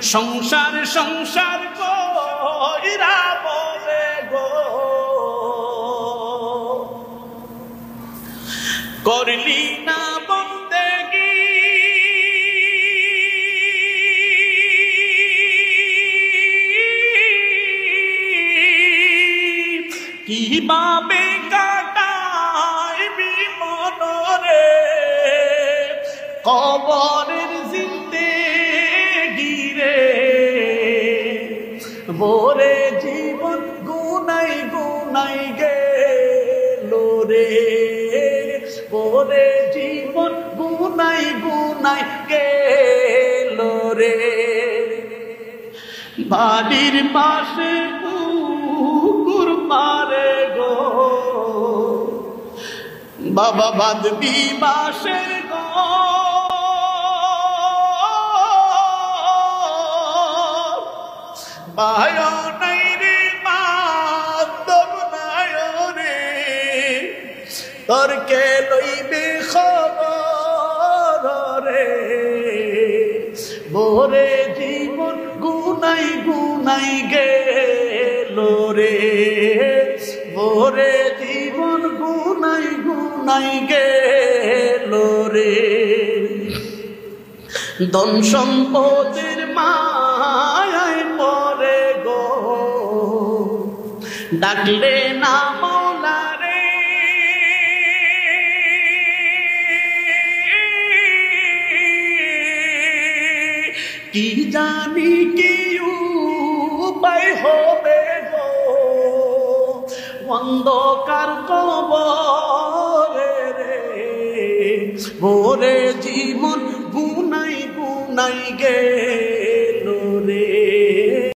সংসার সংসার কইরা বলে গো করলি না বন্দেগি কিভাবে কাটাইবি মনরে কবরের জিন্দেগি রে ভোরে জীবন গুনাই গুনাই গেল রে ভোরে জীবন গুনাই গুনাই গেল রে বাড়ির পাশে পুকুর পারে গো বাবা বাঁধবি বাঁশের গো বায় নাই রে মাধব নাই রে তোর কে লইবে খবর রে ভোরে জীবন গুনাই গুনাই গেল রে ভোরে জীবন গুনাই গুনাই গেল রে ধন সম্পদের মায়ায় পরে গো ডাকলে না মৌলা রে কি জানি কি উপায় হবে গো অন্ধকার কবরে রে ভোরে জীবন গুনাই গুনাই গে